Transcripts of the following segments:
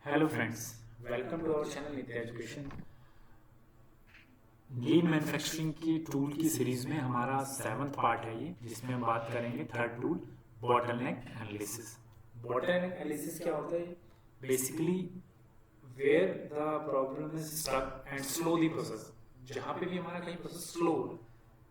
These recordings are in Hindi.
Hello friends, welcome to our channel Nitya education. Lean manufacturing की टूल की सीरीज में हमारा 7th पार्ट है ये, जिसमें हम बात करेंगे third tool bottleneck analysis. Bottleneck analysis क्या होता है? Basically where the problem is stuck and slow the process. जहाँ पे भी हमारा कहीं प्रोसेस स्लो हो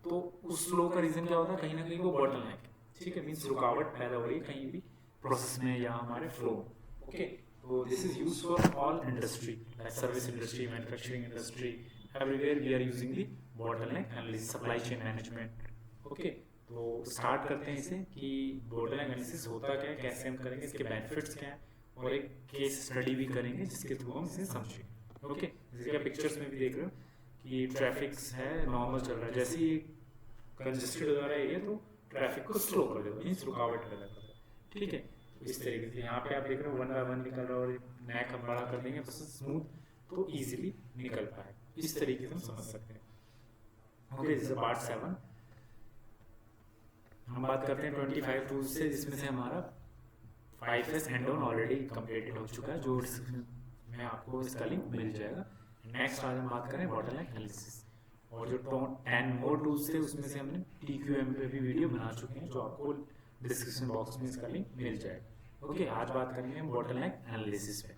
तो उस स्लो का रीजन क्या होता है? कहीं ना कहीं वो बॉटलनेक, ठीक है, मीन्स रुकावट पैदा हो रही है कहीं भी प्रोसेस में या हमारे flow. Okay, so this is used for all industry like service industry, manufacturing industry, everywhere we are using the bottleneck analysis, supply chain management. Okay, तो स्टार्ट करते हैं इसे कि bottleneck analysis होता क्या है, कैसे हम करेंगे, इसके बेनिफिट्स क्या हैं और एक केस स्टडी भी करेंगे जिसके थ्रू हम इसे समझेंगे। ओके, जैसे कि आप पिक्चर्स में भी देख रहे हो कि ट्रैफिक है, नॉर्मल चल रहा है, जैसे ही कंजेस्टेड हो जा रहा है एरिया तो ट्रैफिक को स्लो कर देगा, मीन्स रुकावट पैदा कर देगा। ठीक है, इस तरीके से यहाँ पे आप देख रहे हो 1 बाय 1 निकल रहा है और नेक हम बड़ा कर देंगे तो स्मूथ तो इजीली निकल पाए, इस तरीके से हम समझ सकते हैं। Okay, this is part 7। हम बात करते हैं 25 टूल्स से, जिसमें से हमारा 5S hand on already completed हो चुका है, जो में आपको इसका लिंक मिल जाएगा। नेक्स्ट आज हम बात करें बॉटलनेक एनालिसिस, और जो 10 मोर टूल्स थे उसमें से हमने TQM पे भी वीडियो बना चुके हैं, जो आपको डिस्क्रिप्शन बॉक्स में इसका लिंक मिल जाएगा। ओके, आज बात करेंगे हम बॉटलनेक एनालिसिस पे।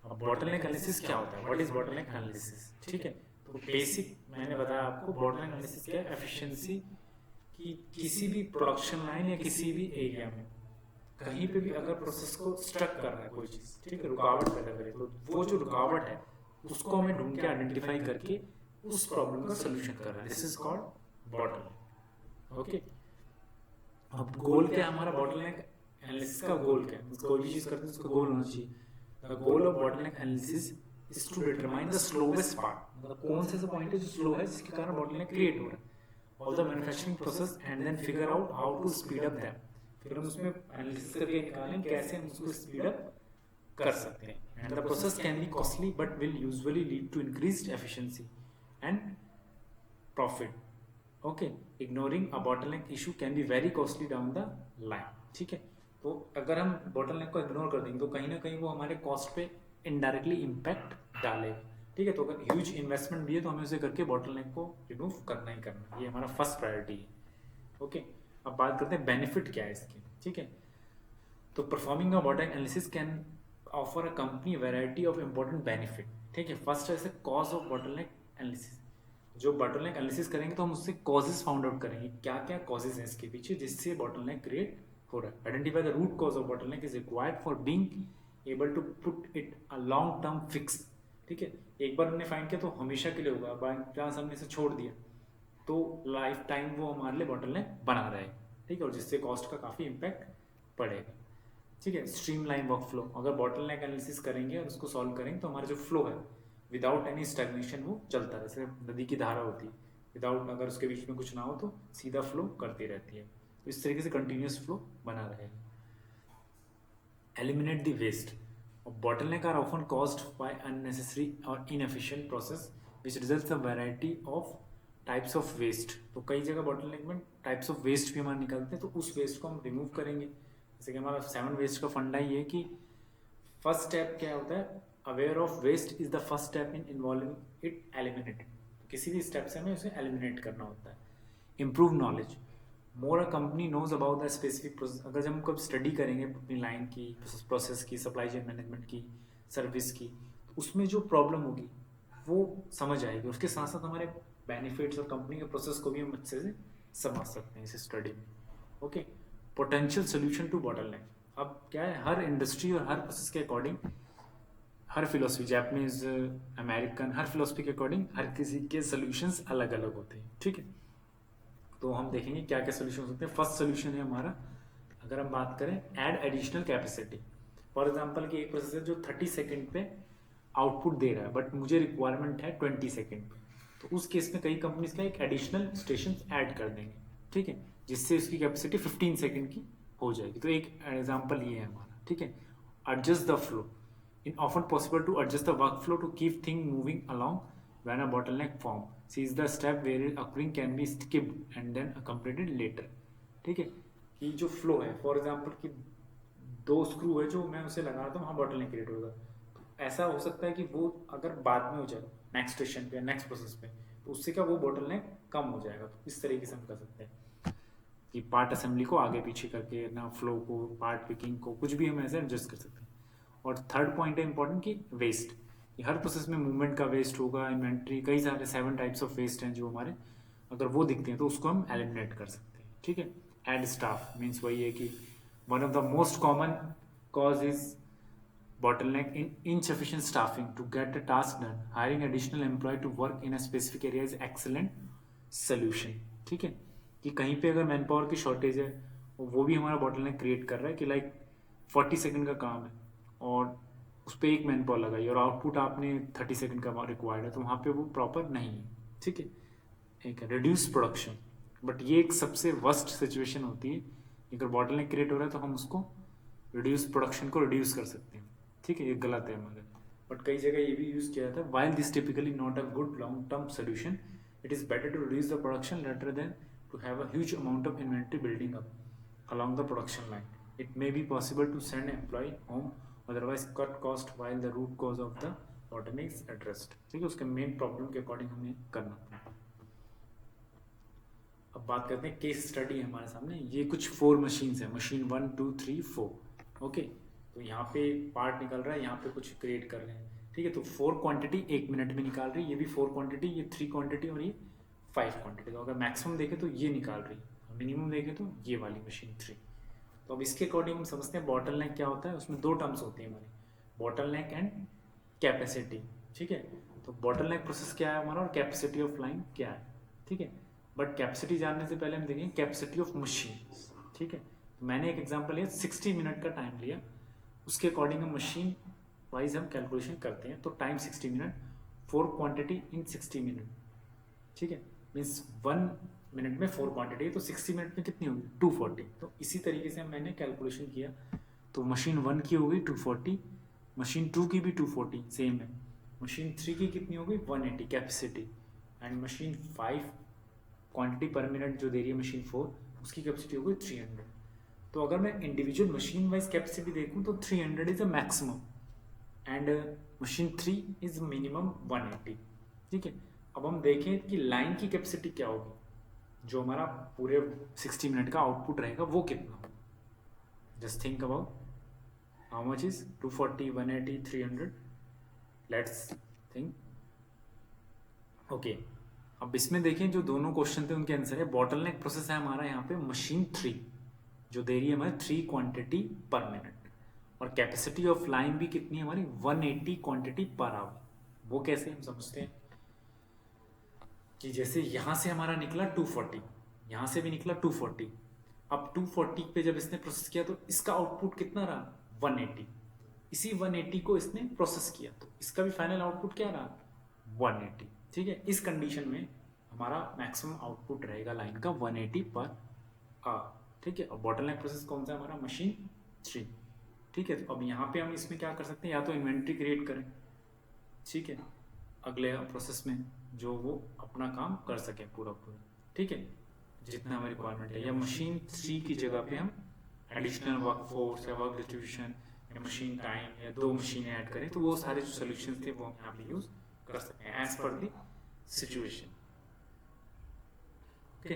अब बॉटलनेक एनालिसिस क्या होता है? What is bottleneck analysis? ठीक है, तो बेसिक मैंने बताया आपको बॉटलनेक एनालिसिस क्या है। एफिशिएंसी की किसी भी प्रोडक्शन लाइन या किसी भी एरिया में कहीं पे भी अगर प्रोसेस को स्ट्रक कर रहा है कोई चीज, ठीक है, रुकावट पैदा करे, तो वो जो रुकावट है उसको हमें ढूंढ के आइडेंटिफाई करके उस प्रॉब्लम का सोल्यूशन कर रहा है। This is called bottleneck. Okay, अब गोल क्या है हमारा बॉटलनेक एनालिसिस का? गोल क्या है? कोई भी चीज करते हैं उसका गोल होना चाहिए। The goal of bottleneck analysis is to determine the slowest part, मतलब कौन सा पॉइंट है जो स्लो है जिसके कारण बॉटलनेक क्रिएट हो रहा है, of the manufacturing process, and then figure out how to speed up them. फिर हम उसमें एनालिसिस करके निकालें कैसे हम उसको स्पीड अप कर सकते हैं। And the process can be costly but will usually lead to increased efficiency and profit. Okay, ignoring a bottleneck issue can be very costly down the line. ठीक है, तो अगर हम बॉटलनेक को इग्नोर कर देंगे तो कहीं ना कहीं वो हमारे कॉस्ट पे इनडायरेक्टली इम्पैक्ट डालेगा। ठीक है, तो अगर ह्यूज इन्वेस्टमेंट भी है तो हमें उसे करके बॉटलनेक को रिमूव करना ही करना, ये हमारा फर्स्ट प्रायोरिटी है। ओके, अब बात करते हैं बेनिफिट क्या है इसके। ठीक है, तो performing a bottleneck analysis can offer a company variety of important benefit. ठीक है, फर्स्ट है कॉज ऑफ बॉटलनेक एनालिसिस। जो बॉटलनेक एनालिसिस करेंगे तो हम उससे कॉजेज फाउंड आउट करेंगे, क्या क्या कॉजेज हैं इसके पीछे जिससे बॉटलनेक क्रिएट हो रहा है। Identify the root cause of bottleneck is required for being able to put it a long term fix. ठीक है, एक बार हमने फाइंड किया तो हमेशा के लिए होगा, बाय चांस हमने इसे छोड़ दिया तो लाइफ टाइम वो हमारे लिए बॉटलनेक बना रहेगा। ठीक है, और जिससे कॉस्ट का काफ़ी इम्पैक्ट पड़ेगा। ठीक है, स्ट्रीमलाइन वर्क फ्लो, अगर बॉटलनेक एनालिसिस करेंगे और उसको सॉल्व करेंगे तो हमारा जो फ्लो है विदाउट एनी स्टैग्नेशन वो चलता है, जैसे नदी की धारा होती है, विदाउट अगर उसके बीच में कुछ ना हो तो सीधा फ्लो करती रहती है, तो इस तरीके से कंटिन्यूस फ्लो बना रहेगा। Eliminate the waste, bottleneck are often caused by unnecessary or inefficient process which results a variety of types of waste। तो कई जगह bottleneck में types of waste भी हमारे निकलते हैं, तो उस waste को हम remove करेंगे। जैसे कि हमारा 7 waste का फंडा ये है कि फर्स्ट स्टेप क्या होता है, aware of waste is the first step in involving it eliminate. किसी भी स्टेप से हमें उसे एलिमिनेट करना होता है। Improve knowledge, more a company knows about the specific process, अगर जब हम कब स्टडी करेंगे अपनी लाइन की, प्रोसेस की, सप्लाई चेन मैनेजमेंट की, सर्विस की, तो उसमें जो प्रॉब्लम होगी वो समझ आएगी। उसके साथ साथ हमारे बेनिफिट्स और कंपनी के प्रोसेस को भी हम अच्छे से समझ सकते हैं इस स्टडी में। Okay, potential solution to bottleneck, अब क्या है, हर इंडस्ट्री और हर प्रोसेस के अकॉर्डिंग, हर फिलोसफी, जापानीज, अमेरिकन, हर फिलोसफी के अकॉर्डिंग हर किसी के सोल्यूशंस अलग अलग होते हैं। ठीक है, तो हम देखेंगे क्या क्या सोल्यूशन होते हैं। फर्स्ट सोल्यूशन है हमारा, अगर हम बात करें, add additional capacity. For example कि एक प्रोसेसर जो 30 सेकंड पे आउटपुट दे रहा है बट मुझे रिक्वायरमेंट है 20 सेकंड पे, तो उस केस में कई कंपनीज का एक एडिशनल स्टेशन ऐड कर देंगे। ठीक है, जिससे उसकी कैपेसिटी 15 सेकंड की हो जाएगी। तो एक एग्जाम्पल ये है हमारा। ठीक है, adjust the flow, in often possible to adjust the work flow to keep thing moving along when a bottleneck form, sees the step where it occurring can be skipped and then completed later। ठीक है, कि जो फ्लो है, फॉर एग्जांपल कि 2 स्क्रू है जो मैं उसे लगा रहा था, वहाँ बॉटलनेक क्रिएट होगा। तो ऐसा हो सकता है कि वो अगर बाद में हो जाए नेक्स्ट स्टेशन पे, नेक्स्ट प्रोसेस पे, तो उससे क्या वो बॉटलनेक कम हो जाएगा। तो इस तरीके से हम कर सकते हैं कि पार्ट असेंबली को आगे पीछे करके ना, फ्लो को, पार्ट पिकिंग को, कुछ भी हम ऐसे एडजस्ट कर सकते हैं। और थर्ड पॉइंट है इंपॉर्टेंट कि वेस्ट, हर प्रोसेस में मूवमेंट का वेस्ट होगा, इन्वेंट्री, कई सारे 7 टाइप्स ऑफ वेस्ट हैं जो हमारे, अगर वो दिखते हैं तो उसको हम एलिमिनेट कर सकते हैं। ठीक है। एड स्टाफ मीन्स वही है कि one of the most common cause is bottleneck in insufficient staffing to get the task done. Hiring additional employee to work in a specific area is excellent solution. ठीक है, कि कहीं पे अगर मैन पावर की शॉर्टेज है, वो भी हमारा बॉटलनेक क्रिएट कर रहा है कि लाइक 40 सेकंड का काम है और उस पर एक मैन पावर लगाई और आउटपुट आपने 30 सेकंड का रिक्वायर्ड है, तो वहाँ पे वो प्रॉपर नहीं है। ठीक है, एक रिड्यूस प्रोडक्शन, बट ये एक सबसे वर्स्ट सिचुएशन होती है। अगर बॉटलनेक क्रिएट हो रहा है तो हम उसको रिड्यूस प्रोडक्शन को रिड्यूस कर सकते हैं। ठीक है, ये गलत है मगर, बट कई जगह ये भी यूज़ किया जाता है। While this typically not a good long term solution, it is better to reduce the production rather than to have a huge amount of inventory building up along the production line. It may be possible to send employee home, otherwise cut cost while the root cause of the bottleneck is addressed. ठीक है, उसके मेन प्रॉब्लम के अकॉर्डिंग हमें करना है। अब बात करते हैं केस स्टडी है हमारे सामने। ये कुछ 4 मशीन्स है, मशीन 1 2 3 4। ओके, तो यहाँ पे पार्ट निकल रहा है, यहाँ पे कुछ क्रिएट कर रहे हैं। ठीक है, तो 4 क्वांटिटी 1 मिनट में निकाल रही है, ये भी 4 क्वांटिटी, ये 3 क्वांटिटी और ये 5 क्वांटिटी। तो अगर मैक्सिमम देखें तो ये निकाल रही है, मिनिमम देखें तो ये वाली मशीन 3। तो अब इसके अकॉर्डिंग हम समझते हैं बॉटलनेक क्या होता है। उसमें 2 टर्म्स होती हैं हमारी, बॉटलनेक एंड कैपेसिटी। ठीक है, तो बॉटलनेक प्रोसेस क्या है हमारा और कैपेसिटी ऑफ लाइन क्या है। ठीक है, बट कैपेसिटी जानने से पहले हम देखेंगे कैपेसिटी ऑफ मशीन। ठीक है, तो मैंने एक एग्जांपल लिया, 60 मिनट का टाइम लिया, उसके अकॉर्डिंग हम मशीन वाइज हम कैलकुलेशन करते हैं। तो time 60 minute, 4 quantity in 60 minute. ठीक है, मीन्स 1 मिनट में 4 क्वांटिटी है, तो 60 मिनट में कितनी होगी 240। तो इसी तरीके से मैंने कैलकुलेशन किया, तो मशीन 1 की हो गई 240, मशीन 2 की भी 240 सेम है, मशीन 3 की कितनी हो गई 180 कैपेसिटी, एंड मशीन 5 क्वांटिटी पर मिनट जो दे रही है मशीन 4, उसकी कैपेसिटी हो गई 300। तो अगर मैं इंडिविजुअल मशीन वाइज कैपेसिटी देखूँ तो 300 is a maximum and machine 3 is minimum 180। ठीक है, अब हम देखें कि लाइन की कैपेसिटी क्या होगी, जो हमारा पूरे 60 मिनट का आउटपुट रहेगा वो कितना होगा। Just think about how much is 240 180 300, let's think. Okay, अब इसमें देखें जो दोनों क्वेश्चन थे उनके आंसर है। बॉटलनेक प्रोसेस है हमारा यहाँ पे मशीन 3 जो दे रही है हमारे 3 क्वांटिटी पर मिनट, और कैपेसिटी ऑफ लाइन भी कितनी है हमारी 180 क्वांटिटी पर आवर। वो कैसे हम समझते हैं कि जैसे यहाँ से हमारा निकला 240, यहाँ से भी निकला 240, अब 240 पे जब इसने प्रोसेस किया तो इसका आउटपुट कितना रहा 180, इसी 180 को इसने प्रोसेस किया तो इसका भी फाइनल आउटपुट क्या रहा 180। ठीक है, इस कंडीशन में हमारा मैक्सिमम आउटपुट रहेगा लाइन का 180 पर आवर। ठीक है, और बॉटलनेक प्रोसेस कौन सा है हमारा मशीन 3। ठीक है, तो अब यहाँ पे हम इसमें क्या कर सकते हैं, या तो इन्वेंट्री क्रिएट करें, ठीक है, अगले प्रोसेस में जो वो अपना काम कर सके पूरा पूरा। ठीक है, जितना हमारी रिक्वायरमेंट है, या मशीन 3 की जगह पे हम एडिशनल वर्क फोर्स या वर्क डिस्ट्रीब्यूशन या मशीन टाइम या 2 मशीनें ऐड करें, तो वो सारे जो सोल्यूशन थे वो हम यहाँ पे यूज कर सकते हैं as per the situation. Okay,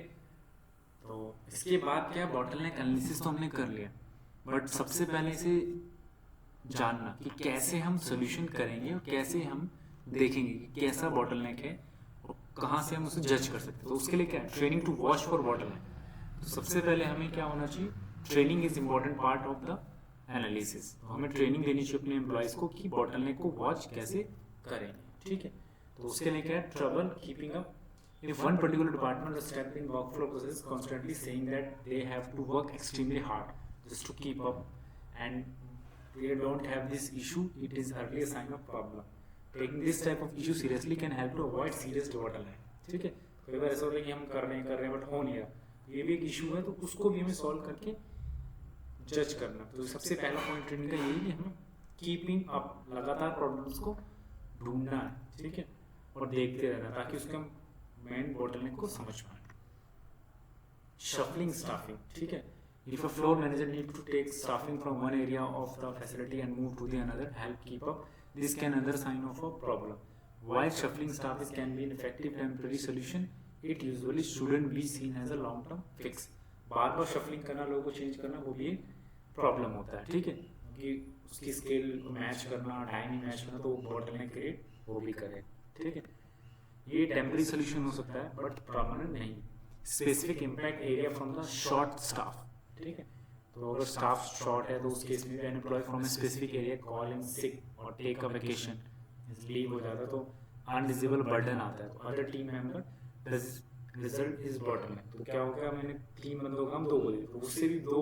तो इसके बाद क्या, बॉटलनेक एनालिसिस तो हमने कर लिया, बट सबसे पहले इसे जानना कि कैसे हम सोल्यूशन करेंगे और कैसे हम देखेंगे कि कैसा बॉटलनेक है और कहाँ से हम उसे जज कर सकते हैं। तो उसके लिए क्या, training to watch for bottleneck. तो सबसे पहले हमें क्या होना चाहिए, training is important part of the analysis. तो हमें ट्रेनिंग देनी चाहिए अपने एम्प्लॉयज़ को कि बॉटलनेक को वॉच कैसे करेंगे। ठीक है, तो उसके लिए क्या है, trouble keeping up. If one particular department or step in workflow process is constantly saying that they have to work extremely hard just to keep up and they don't have this issue, it is early a sign of problem. Taking this type of issue seriously can help to avoid serious bottleneck. ठीक है, कई बार ऐसा होता है कि हम कर रहे हैं बट हो नहीं रहा, ये भी एक इशू है, तो उसको भी हमें सॉल्व करके जज करना। तो सबसे पहला पॉइंट ट्रेनिंग का यही कि हमें कीपिंग अप, लगातार प्रॉब्लम्स को ढूंढना है। ठीक है, और देखते रहना ताकि उसके हम मेन बॉटलनेक को समझ पाए। शफलिंग स्टाफिंग, ठीक है, If a floor manager needs to take staffing from one area of the facility and move to the another, help keep up, this can another sign of a problem. While shuffling staff can be an effective temporary solution, it usually shouldn't be seen as a long term fix. Bar bar shuffling करना, लोगों को चेंज करना, वो भी एक प्रॉब्लम होता है, ठीक है, कि उसकी स्केल को मैच करना, टाइमिंग मैच करना, तो वो बॉटलनेक क्रिएट वो भी करे, ठीक है। ये टेम्पररी सोल्यूशन हो सकता है बट परमानेंट नहीं। Specific impact area from the short staff, ठीक है, तो अगर स्टाफ शॉर्ट है तो उस केस में भी employ from a specific area call in sick और टेक अ वेकेशन, लीव हो जाता है तो अनडिजिबल बर्डन आता है, तो other team member result is bottleneck. तो क्या हो गया, मैंने 3 बंदों का हम 2 बोले, तो उससे भी 2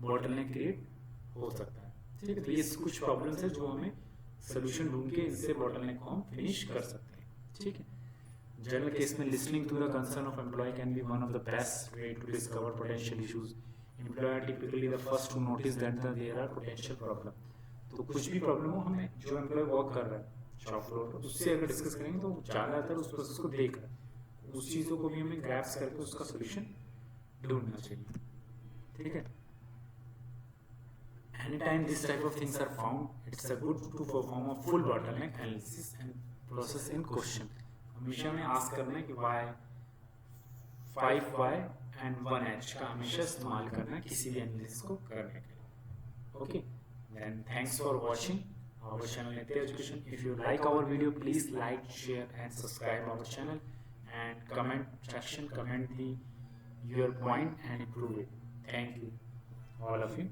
बॉटलनेक क्रिएट हो सकता है, ठीक है। तो ये कुछ प्रॉब्लम्स है जो हमें सोल्यूशन ढूंढ के इनसे बॉटलनेक को हम फिनिश कर सकते हैं, ठीक है। जनरल केस में listening to the concern of employ can be one of the best way to discover potential issues. Employ are typically the first to notice that there are potential problem. तो कुछ भी प्रॉब्लम हो, हमें जो एम्प्लॉय वर्क कर रहा है शॉप फ्लोर पर, उससे अगर डिस्कस करेंगे तो ज़्यादातर उस प्रोसेस को देख रहा है, उस चीज़ों को भी हमें ग्रैप्स करके उसका सोल्यूशन ढूंढना चाहिए, ठीक है। Anytime this type of things are found, it's a good to perform a full bottleneck analysis and process in question. हमेशा में आस्क करना है कि why, 5 why and 1 h का हमेशा इस्तेमाल करना है किसी भी एनालिसिस को करने के लिए। Okay, then thanks for watching our channel Nitya Education. If you like our video, please like, share and subscribe our channel, and comment section, comment your point and improve it. Thank you all of you.